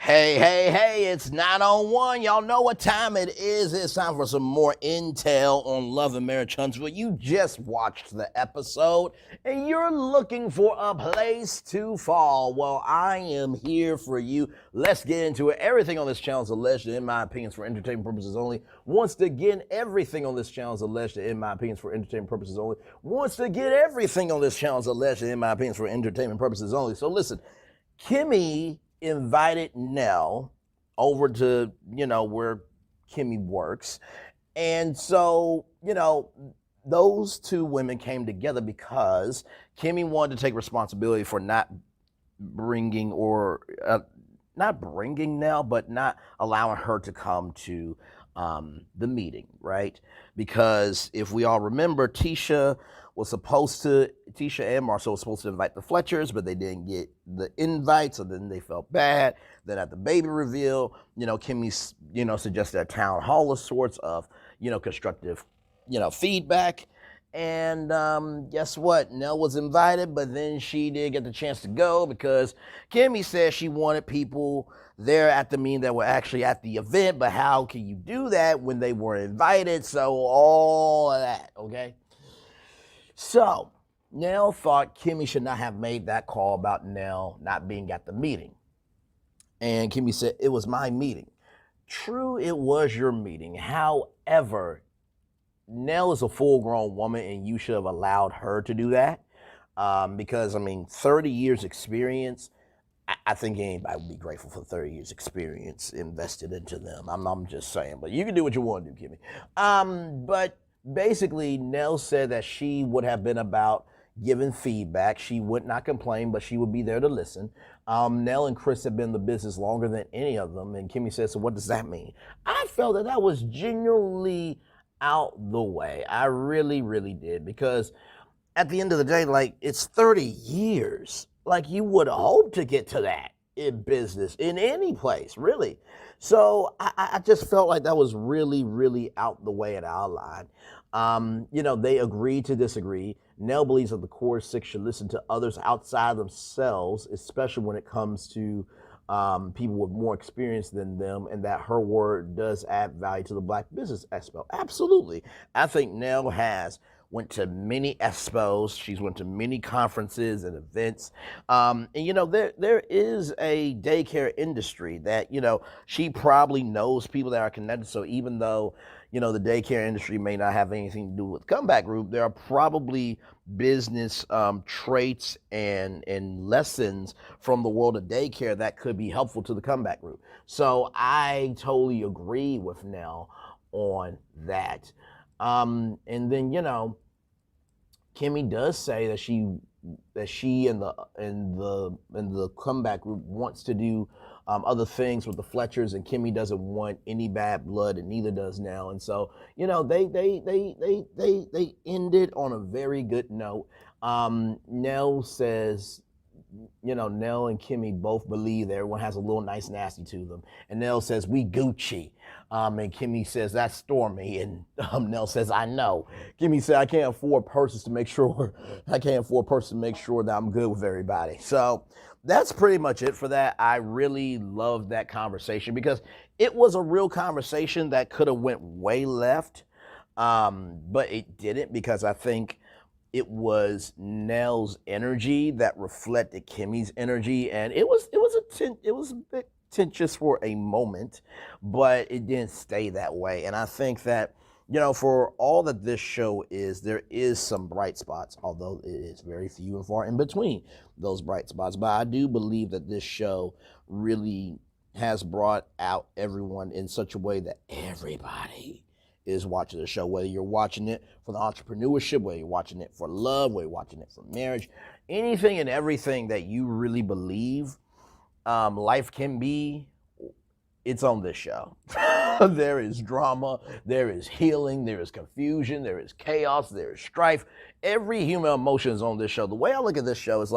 Hey, it's 9 on 1. Y'all know what time it is. It's time for some more intel on Love and Marriage Huntsville. You just watched the episode and you're looking for a place to fall. Well, I am here for you. Let's get into it. Everything on this channel is alleged, in my opinion, for entertainment purposes only. Once again, everything on this channel is alleged, in my opinion, for entertainment purposes only. Once again, everything on this channel is alleged, in my opinion, for entertainment purposes only. So listen, Kimmi invited Nell over to, where Kimmi works. And so, those two women came together because Kimmi wanted to take responsibility for not bringing Nell, but not allowing her to come to the meeting, right? Because if we all remember, Tisha and Marcel were supposed to invite the Fletchers, but they didn't get the invite, so then they felt bad. Then at the baby reveal, Kimmi, suggested a town hall of sorts of, constructive, feedback. And guess what? Nell was invited, but then she did get the chance to go because Kimmi said she wanted people there at the meeting that were actually at the event, but how can you do that when they were invited? So all of that, okay? So Nell thought Kimmi should not have made that call about Nell not being at the meeting. And Kimmi said, it was my meeting. True, it was your meeting. However, Nell is a full-grown woman, and you should have allowed her to do that. Because, 30 years experience, I think anybody would be grateful for 30 years experience invested into them. I'm just saying. But you can do what you want to do, Kimmi. But basically, Nell said that she would have been about giving feedback. She would not complain, but she would be there to listen. Nell and Chris have been in the business longer than any of them. And Kimmi said, so what does that mean? I felt that was genuinely out the way. I really, really did. Because at the end of the day, it's 30 years. You would hope to get to that in business, in any place, really. So I just felt like that was really, really out the way and out of line. They agreed to disagree. Nell believes that the core six should listen to others outside themselves, especially when it comes to people with more experience than them, and that her word does add value to the Black Business Expo. Absolutely. I think Nell went to many expos. She's went to many conferences and events. And there is a daycare industry that, she probably knows people that are connected. So even though, the daycare industry may not have anything to do with Comeback Group, there are probably business traits and lessons from the world of daycare that could be helpful to the Comeback Group. So I totally agree with Nell on that. And then, Kimmi does say that she and the Comeback Group wants to do other things with the Fletchers, and Kimmi doesn't want any bad blood, and neither does Nell. And so, they ended on a very good note. Nell says, Nell and Kimmi both believe that everyone has a little nice nasty to them. And Nell says, we Gucci. And Kimmi says, that's Stormy. And Nell says, I know. Kimmi said, I can't afford purses to make sure that I'm good with everybody. So that's pretty much it for that. I really loved that conversation because it was a real conversation that could have went way left. But it didn't, because I think it was Nell's energy that reflected Kimmi's energy, and it was a bit tense for a moment, but it didn't stay that way. And I think that, for all that this show is, there is some bright spots, although it is very few and far in between those bright spots. But I do believe that this show really has brought out everyone in such a way that everybody is watching the show, whether you're watching it for the entrepreneurship, whether you're watching it for love, whether you're watching it for marriage, anything and everything that you really believe life can be, it's on this show. There is drama, there is healing, there is confusion, there is chaos, there is strife. Every human emotion is on this show. The way I look at this show is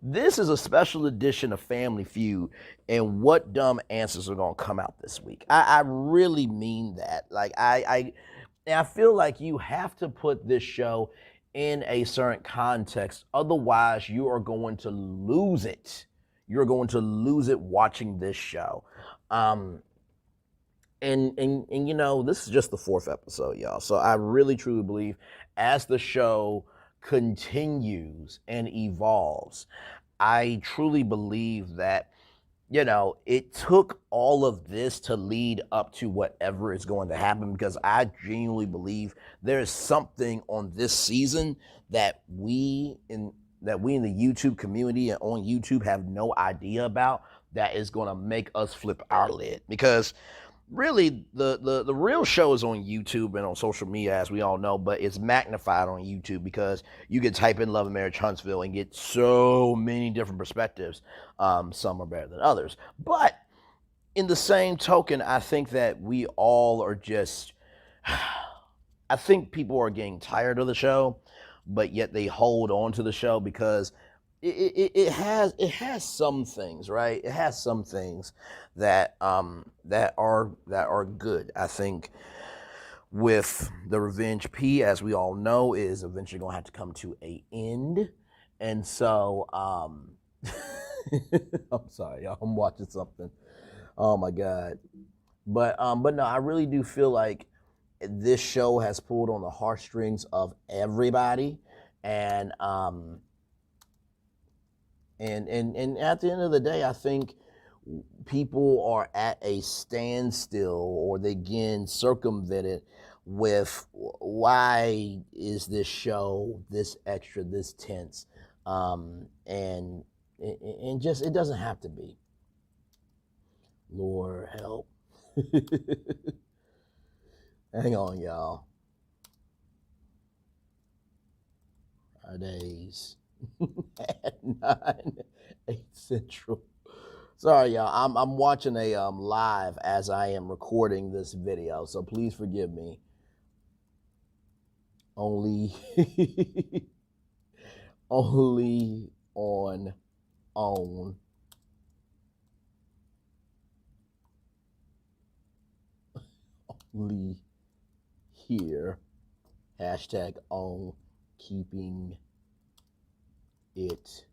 this is a special edition of Family Feud, and what dumb answers are going to come out this week. I really mean that. I feel like you have to put this show in a certain context. Otherwise, you are going to lose it. you're going to lose it watching this show. Um, and you know, this is just the fourth episode, y'all. So I really truly believe as the show continues and evolves, I truly believe that, you know, it took all of this to lead up to whatever is going to happen, because I genuinely believe there is something on this season that we in the YouTube community and on YouTube have no idea about, that is going to make us flip our lid. Because really the real show is on YouTube and on social media, as we all know, but it's magnified on YouTube because you can type in Love and Marriage Huntsville and get so many different perspectives. Some are better than others. But in the same token, I think that we all are just, I think people are getting tired of the show, but yet they hold on to the show because it has some things, right? It has some things that that are good. I think with the Revenge P, as we all know, is eventually gonna have to come to a end. And so I'm sorry, y'all, I'm watching something. Oh my God. But no, I really do feel like this show has pulled on the heartstrings of everybody. And and at the end of the day, I think people are at a standstill, or they getting circumvented with, why is this show this extra, this tense, and just, it doesn't have to be. Lord help. Hang on, y'all. Fridays at 9, 8 Central. Sorry, y'all. I'm watching a live as I am recording this video, so please forgive me. Only only on only here. Hashtag on keeping it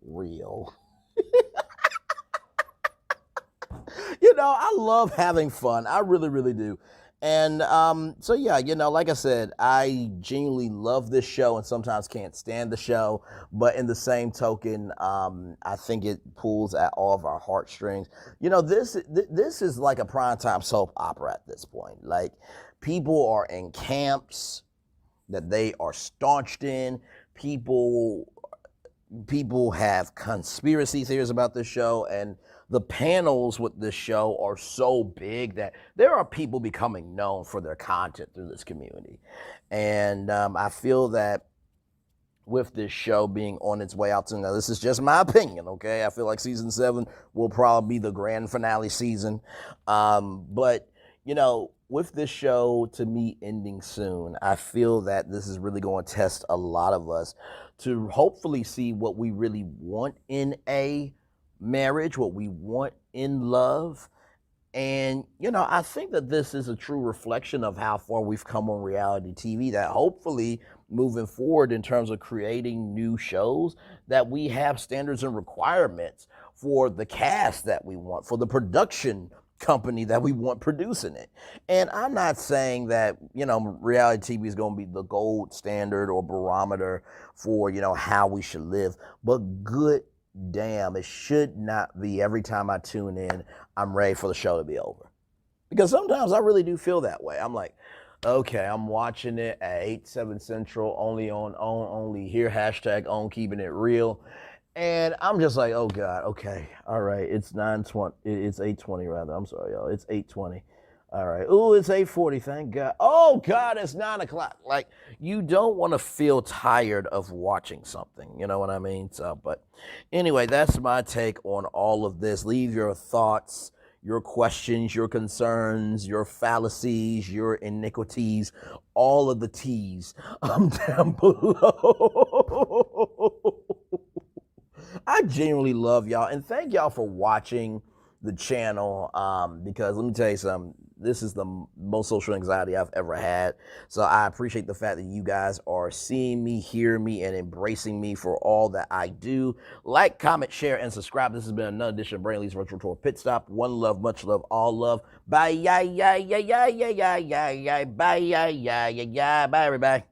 real. You know, I love having fun. I really, really do. And so, yeah, you know, like I said, I genuinely love this show and sometimes can't stand the show. But in the same token, I think it pulls at all of our heartstrings. You know, this is like a primetime soap opera at this point. Like, people are in camps that they are staunched in. People have conspiracy theories about this show, and the panels with this show are so big that there are people becoming known for their content through this community. And I feel that with this show being on its way out to, now this is just my opinion, okay? I feel like season 7 will probably be the grand finale season. But, you know, with this show, to me, ending soon, I feel that this is really going to test a lot of us to hopefully see what we really want in a marriage, what we want in love. And, you know, I think that this is a true reflection of how far we've come on reality TV, that hopefully moving forward in terms of creating new shows, that we have standards and requirements for the cast that we want, for the production company that we want producing it. And I'm not saying that, you know, reality TV is going to be the gold standard or barometer for, you know, how we should live, but good damn, it should not be every time I tune in, I'm ready for the show to be over. Because sometimes I really do feel that way. I'm like, okay, I'm watching it at 8, 7 Central, only on only here, hashtag on keeping it real. And I'm just like, oh God, okay, all right, it's 9:20, it's 8:20 rather, I'm sorry, y'all, it's 8:20. All right, ooh, it's 8:40, thank God. Oh God, it's 9 o'clock. Like, you don't want to feel tired of watching something, you know what I mean? So, but anyway, that's my take on all of this. Leave your thoughts, your questions, your concerns, your fallacies, your iniquities, all of the T's down below. I genuinely love y'all, and thank y'all for watching the channel, because let me tell you something, this is the most social anxiety I've ever had. So I appreciate the fact that you guys are seeing me, hearing me, and embracing me for all that I do. Like, comment, share, and subscribe. This has been another edition of Brainley's Virtual Tour Pit Stop. One love, much love, all love. Bye, bye, everybody.